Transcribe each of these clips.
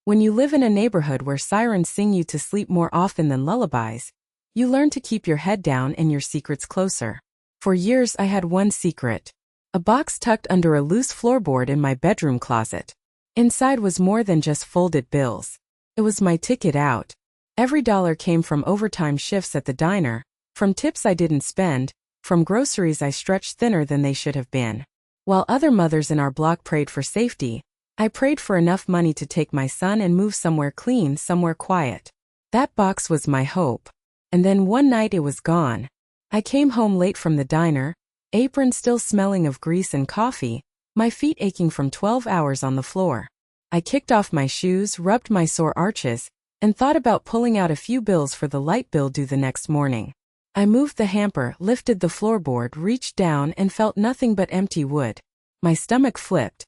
When you live in a neighborhood where sirens sing you to sleep more often than lullabies, you learn to keep your head down and your secrets closer. For years I had one secret. A box tucked under a loose floorboard in my bedroom closet. Inside was more than just folded bills. It was my ticket out. Every dollar came from overtime shifts at the diner, from tips I didn't spend, from groceries I stretched thinner than they should have been. While other mothers in our block prayed for safety, I prayed for enough money to take my son and move somewhere clean, somewhere quiet. That box was my hope. And then one night it was gone. I came home late from the diner, apron still smelling of grease and coffee, my feet aching from 12 hours on the floor. I kicked off my shoes, rubbed my sore arches, and thought about pulling out a few bills for the light bill due the next morning. I moved the hamper, lifted the floorboard, reached down and felt nothing but empty wood. My stomach flipped.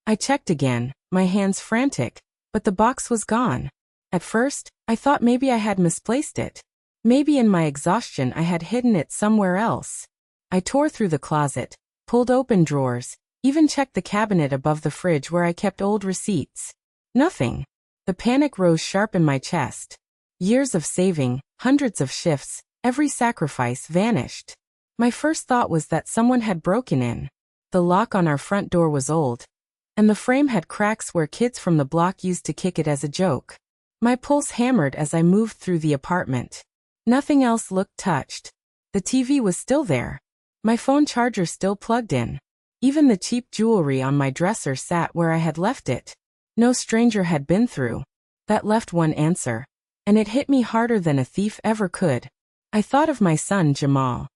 I checked again, my hands frantic, but the box was gone. At first, I thought maybe I had misplaced it. Maybe in my exhaustion I had hidden it somewhere else. I tore through the closet, pulled open drawers, even checked the cabinet above the fridge where I kept old receipts. Nothing. The panic rose sharp in my chest. Years of saving, hundreds of shifts, every sacrifice vanished. My first thought was that someone had broken in. The lock on our front door was old, and the frame had cracks where kids from the block used to kick it as a joke. My pulse hammered as I moved through the apartment. Nothing else looked touched. The TV was still there. My phone charger still plugged in. Even the cheap jewelry on my dresser sat where I had left it. No stranger had been through. That left one answer. And it hit me harder than a thief ever could. I thought of my son Jamal.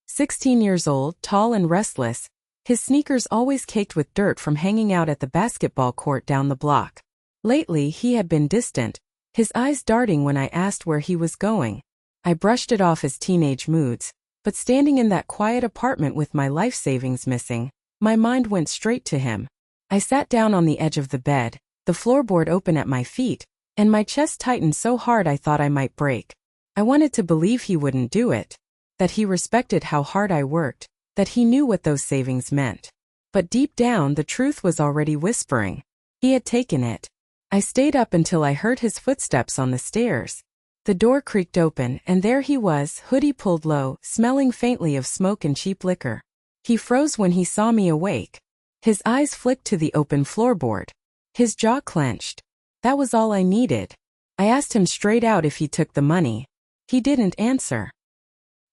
16 years old, tall and restless, his sneakers always caked with dirt from hanging out at the basketball court down the block. Lately he had been distant, his eyes darting when I asked where he was going. I brushed it off as teenage moods, but standing in that quiet apartment with my life savings missing, my mind went straight to him. I sat down on the edge of the bed, the floorboard open at my feet, and my chest tightened so hard I thought I might break. I wanted to believe he wouldn't do it, that he respected how hard I worked, that he knew what those savings meant. But deep down the truth was already whispering. He had taken it. I stayed up until I heard his footsteps on the stairs. The door creaked open and there he was, hoodie pulled low, smelling faintly of smoke and cheap liquor. He froze when he saw me awake. His eyes flicked to the open floorboard. His jaw clenched. That was all I needed. I asked him straight out if he took the money. He didn't answer.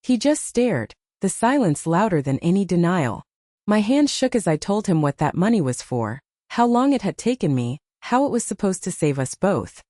He just stared, the silence louder than any denial. My hands shook as I told him what that money was for, how long it had taken me, how it was supposed to save us both.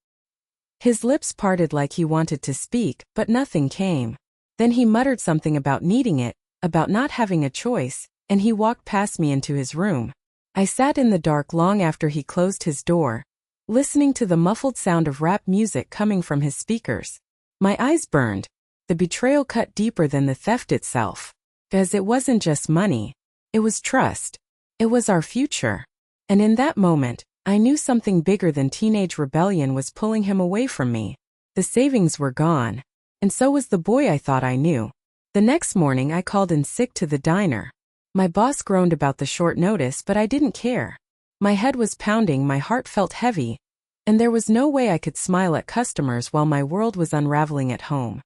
His lips parted like he wanted to speak, but nothing came. Then he muttered something about needing it, about not having a choice, and he walked past me into his room. I sat in the dark long after he closed his door, listening to the muffled sound of rap music coming from his speakers. My eyes burned. The betrayal cut deeper than the theft itself. Because it wasn't just money. It was trust. It was our future. And in that moment, I knew something bigger than teenage rebellion was pulling him away from me. The savings were gone. And so was the boy I thought I knew. The next morning I called in sick to the diner. My boss groaned about the short notice, but I didn't care. My head was pounding, my heart felt heavy, and there was no way I could smile at customers while my world was unraveling at home.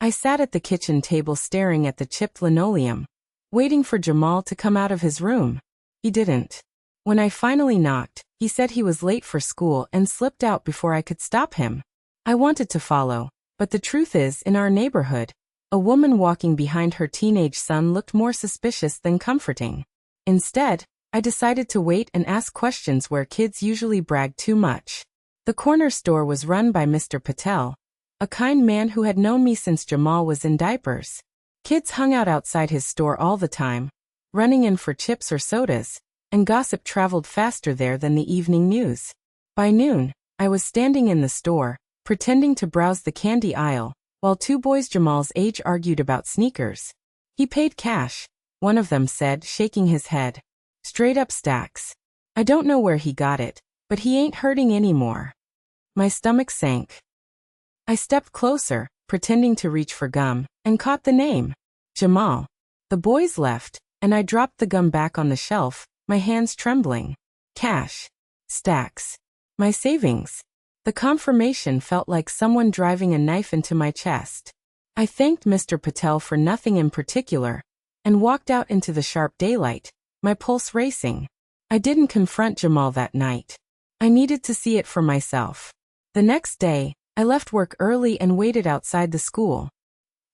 I sat at the kitchen table staring at the chipped linoleum, waiting for Jamal to come out of his room. He didn't. When I finally knocked, he said he was late for school and slipped out before I could stop him. I wanted to follow, but the truth is, in our neighborhood, a woman walking behind her teenage son looked more suspicious than comforting. Instead, I decided to wait and ask questions where kids usually brag too much. The corner store was run by Mr. Patel, a kind man who had known me since Jamal was in diapers. Kids hung out outside his store all the time, running in for chips or sodas, and gossip traveled faster there than the evening news. By noon, I was standing in the store, pretending to browse the candy aisle, while two boys Jamal's age argued about sneakers. He paid cash, one of them said, shaking his head. Straight up stacks. I don't know where he got it, but he ain't hurting anymore. My stomach sank. I stepped closer, pretending to reach for gum, and caught the name. Jamal. The boys left, and I dropped the gum back on the shelf, my hands trembling. Cash. Stacks. My savings. The confirmation felt like someone driving a knife into my chest. I thanked Mr. Patel for nothing in particular, and walked out into the sharp daylight, my pulse racing. I didn't confront Jamal that night. I needed to see it for myself. The next day, I left work early and waited outside the school.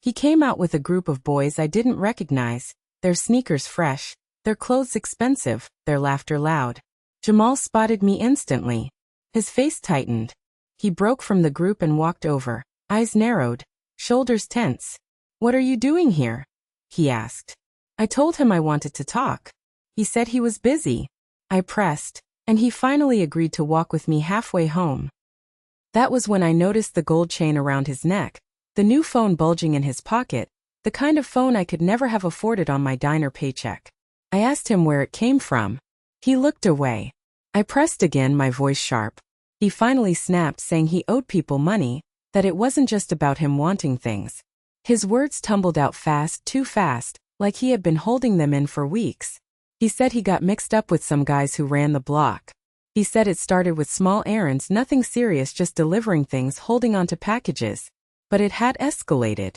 He came out with a group of boys I didn't recognize, their sneakers fresh, their clothes expensive, their laughter loud. Jamal spotted me instantly. His face tightened. He broke from the group and walked over, eyes narrowed, shoulders tense. "What are you doing here?" he asked. I told him I wanted to talk. He said he was busy. I pressed, and he finally agreed to walk with me halfway home. That was when I noticed the gold chain around his neck, the new phone bulging in his pocket, the kind of phone I could never have afforded on my diner paycheck. I asked him where it came from. He looked away. I pressed again, my voice sharp. He finally snapped, saying he owed people money, that it wasn't just about him wanting things. His words tumbled out fast, too fast, like he had been holding them in for weeks. He said he got mixed up with some guys who ran the block. He said it started with small errands, nothing serious, just delivering things, holding onto packages. But it had escalated.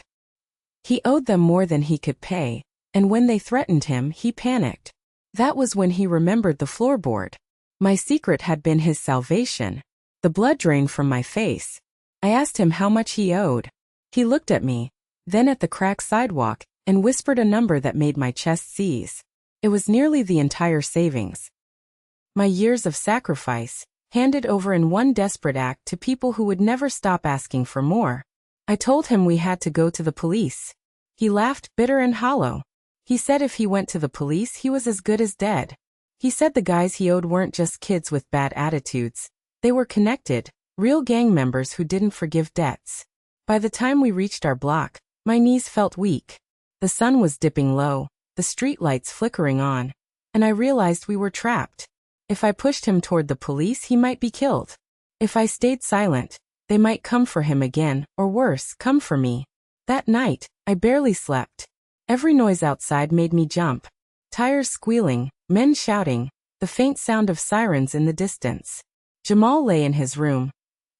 He owed them more than he could pay, and when they threatened him, he panicked. That was when he remembered the floorboard. My secret had been his salvation. The blood drained from my face. I asked him how much he owed. He looked at me, then at the cracked sidewalk, and whispered a number that made my chest seize. It was nearly the entire savings. My years of sacrifice, handed over in one desperate act to people who would never stop asking for more. I told him we had to go to the police. He laughed, bitter and hollow. He said if he went to the police, he was as good as dead. He said the guys he owed weren't just kids with bad attitudes. They were connected, real gang members who didn't forgive debts. By the time we reached our block, my knees felt weak. The sun was dipping low, the street lights flickering on, and I realized we were trapped. If I pushed him toward the police, he might be killed. If I stayed silent, they might come for him again, or worse, come for me. That night, I barely slept. Every noise outside made me jump. Tires squealing, men shouting, the faint sound of sirens in the distance. Jamal lay in his room,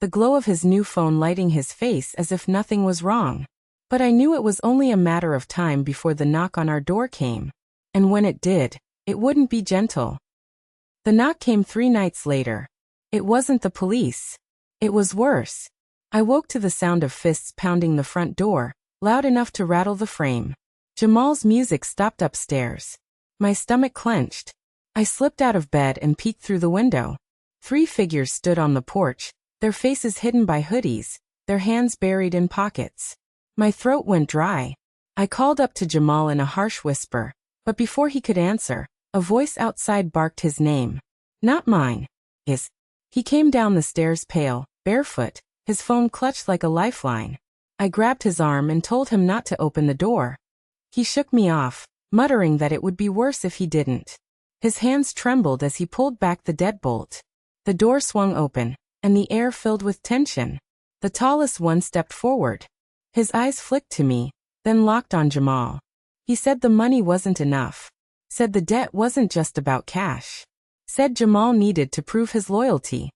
the glow of his new phone lighting his face as if nothing was wrong. But I knew it was only a matter of time before the knock on our door came. And when it did, it wouldn't be gentle. The knock came 3 nights later. It wasn't the police. It was worse. I woke to the sound of fists pounding the front door, loud enough to rattle the frame. Jamal's music stopped upstairs. My stomach clenched. I slipped out of bed and peeked through the window. 3 figures stood on the porch, their faces hidden by hoodies, their hands buried in pockets. My throat went dry. I called up to Jamal in a harsh whisper, but before he could answer, a voice outside barked his name. Not mine. His. He came down the stairs pale, barefoot, his phone clutched like a lifeline. I grabbed his arm and told him not to open the door. He shook me off, muttering that it would be worse if he didn't. His hands trembled as he pulled back the deadbolt. The door swung open, and the air filled with tension. The tallest one stepped forward. His eyes flicked to me, then locked on Jamal. He said the money wasn't enough. Said the debt wasn't just about cash. Said Jamal needed to prove his loyalty.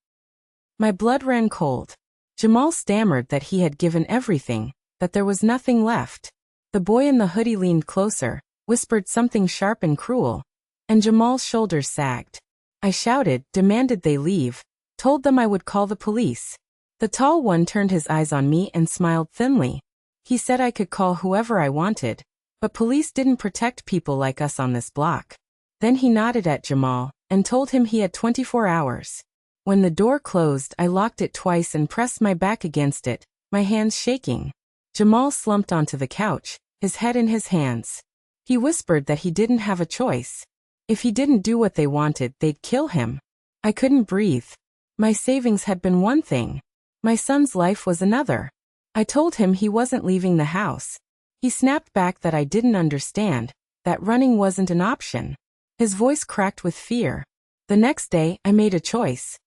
My blood ran cold. Jamal stammered that he had given everything, that there was nothing left. The boy in the hoodie leaned closer, whispered something sharp and cruel, and Jamal's shoulders sagged. I shouted, demanded they leave, told them I would call the police. The tall one turned his eyes on me and smiled thinly. He said I could call whoever I wanted, but police didn't protect people like us on this block. Then he nodded at Jamal and told him he had 24 hours. When the door closed, I locked it twice and pressed my back against it, my hands shaking. Jamal slumped onto the couch, his head in his hands. He whispered that he didn't have a choice. If he didn't do what they wanted, they'd kill him. I couldn't breathe. My savings had been one thing. My son's life was another. I told him he wasn't leaving the house. He snapped back that I didn't understand, that running wasn't an option. His voice cracked with fear. The next day, I made a choice.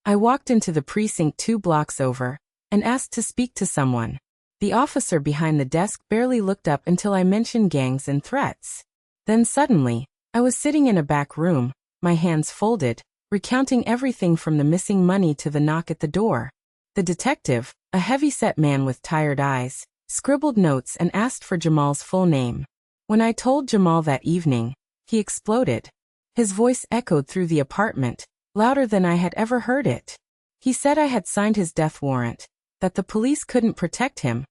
I walked into the precinct 2 blocks over and asked to speak to someone. The officer behind the desk barely looked up until I mentioned gangs and threats. Then suddenly, I was sitting in a back room, my hands folded, recounting everything from the missing money to the knock at the door. The detective, a heavy-set man with tired eyes, scribbled notes and asked for Jamal's full name. When I told Jamal that evening, he exploded. His voice echoed through the apartment, louder than I had ever heard it. He said I had signed his death warrant, that the police couldn't protect him,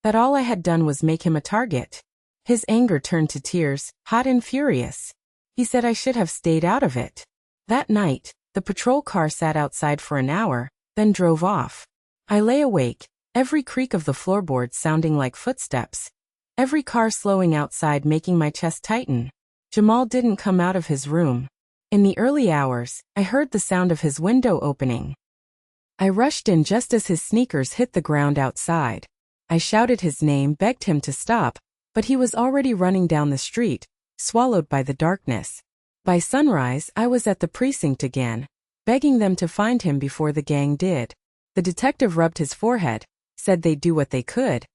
that all I had done was make him a target. His anger turned to tears, hot and furious. He said I should have stayed out of it. That night, the patrol car sat outside for an hour, then drove off. I lay awake, every creak of the floorboards sounding like footsteps. Every car slowing outside making my chest tighten. Jamal didn't come out of his room. In the early hours, I heard the sound of his window opening. I rushed in just as his sneakers hit the ground outside. I shouted his name, begged him to stop, but he was already running down the street, swallowed by the darkness. By sunrise, I was at the precinct again, begging them to find him before the gang did. The detective rubbed his forehead, said they'd do what they could.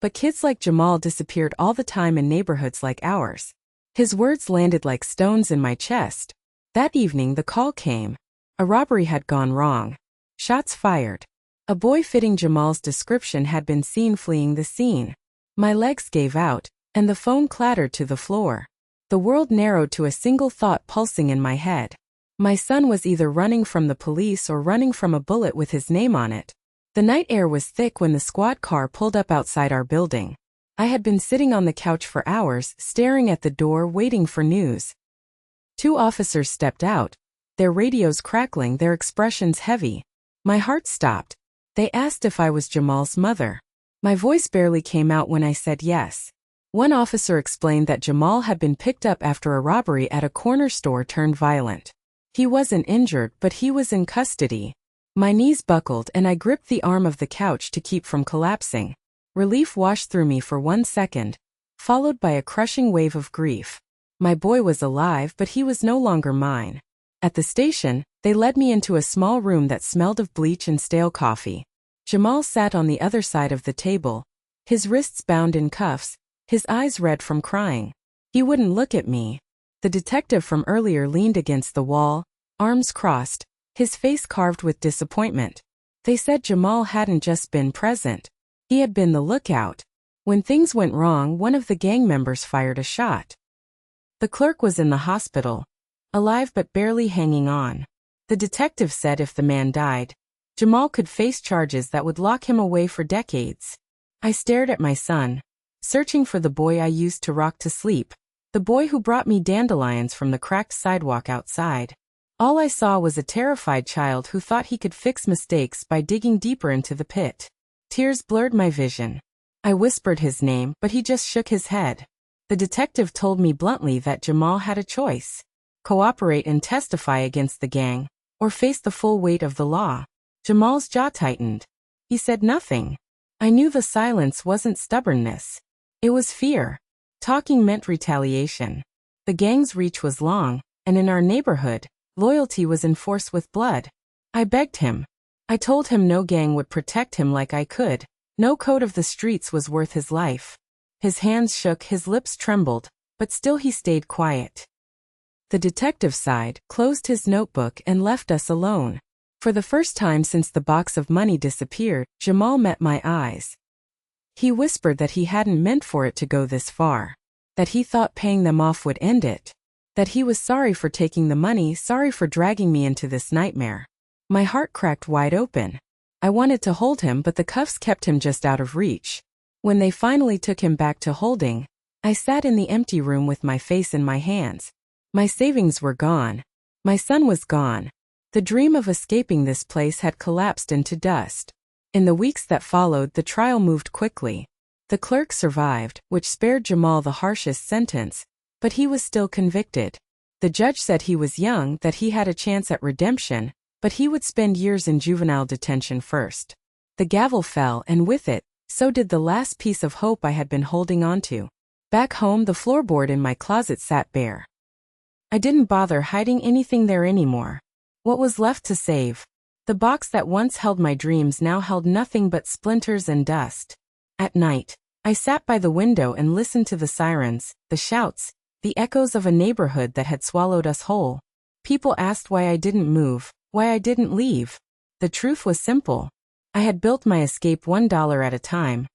But kids like Jamal disappeared all the time in neighborhoods like ours. His words landed like stones in my chest. That evening the call came. A robbery had gone wrong. Shots fired. A boy fitting Jamal's description had been seen fleeing the scene. My legs gave out, and the phone clattered to the floor. The world narrowed to a single thought pulsing in my head. My son was either running from the police or running from a bullet with his name on it. The night air was thick when the squad car pulled up outside our building. I had been sitting on the couch for hours, staring at the door, waiting for news. 2 officers stepped out, their radios crackling, their expressions heavy. My heart stopped. They asked if I was Jamal's mother. My voice barely came out when I said yes. One officer explained that Jamal had been picked up after a robbery at a corner store turned violent. He wasn't injured, but he was in custody. My knees buckled and I gripped the arm of the couch to keep from collapsing. Relief washed through me for 1 second, followed by a crushing wave of grief. My boy was alive, but he was no longer mine. At the station, they led me into a small room that smelled of bleach and stale coffee. Jamal sat on the other side of the table, his wrists bound in cuffs, his eyes red from crying. He wouldn't look at me. The detective from earlier leaned against the wall, arms crossed, his face carved with disappointment. They said Jamal hadn't just been present. He had been the lookout. When things went wrong, one of the gang members fired a shot. The clerk was in the hospital, alive but barely hanging on. The detective said if the man died, Jamal could face charges that would lock him away for decades. I stared at my son, searching for the boy I used to rock to sleep, the boy who brought me dandelions from the cracked sidewalk outside. All I saw was a terrified child who thought he could fix mistakes by digging deeper into the pit. Tears blurred my vision. I whispered his name, but he just shook his head. The detective told me bluntly that Jamal had a choice: cooperate and testify against the gang, or face the full weight of the law. Jamal's jaw tightened. He said nothing. I knew the silence wasn't stubbornness. It was fear. Talking meant retaliation. The gang's reach was long, and in our neighborhood, loyalty was enforced with blood. I begged him. I told him no gang would protect him like I could. No code of the streets was worth his life. His hands shook, his lips trembled, but still he stayed quiet. The detective sighed, closed his notebook, and left us alone. For the first time since the box of money disappeared, Jamal met my eyes. He whispered that he hadn't meant for it to go this far, that he thought paying them off would end it, that he was sorry for taking the money, sorry for dragging me into this nightmare. My heart cracked wide open. I wanted to hold him, but the cuffs kept him just out of reach. When they finally took him back to holding, I sat in the empty room with my face in my hands. My savings were gone. My son was gone. The dream of escaping this place had collapsed into dust. In the weeks that followed, the trial moved quickly. The clerk survived, which spared Jamal the harshest sentence, but he was still convicted. The judge said he was young, that he had a chance at redemption, but he would spend years in juvenile detention first. The gavel fell, and with it, so did the last piece of hope I had been holding on to. Back home, the floorboard in my closet sat bare. I didn't bother hiding anything there anymore. What was left to save? The box that once held my dreams now held nothing but splinters and dust. At night, I sat by the window and listened to the sirens, the shouts, the echoes of a neighborhood that had swallowed us whole. People asked why I didn't move, why I didn't leave. The truth was simple. I had built my escape $1 at a time.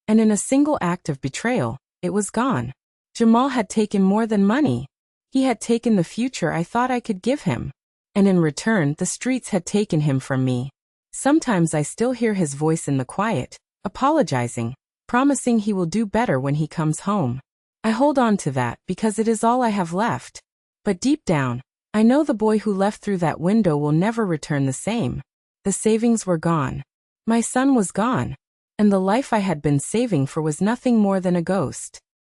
And in a single act of betrayal, it was gone. Jamal had taken more than money. He had taken the future I thought I could give him. And in return, the streets had taken him from me. Sometimes I still hear his voice in the quiet, apologizing, promising he will do better when he comes home. I hold on to that because it is all I have left. But deep down, I know the boy who left through that window will never return the same. The savings were gone. My son was gone. And the life I had been saving for was nothing more than a ghost.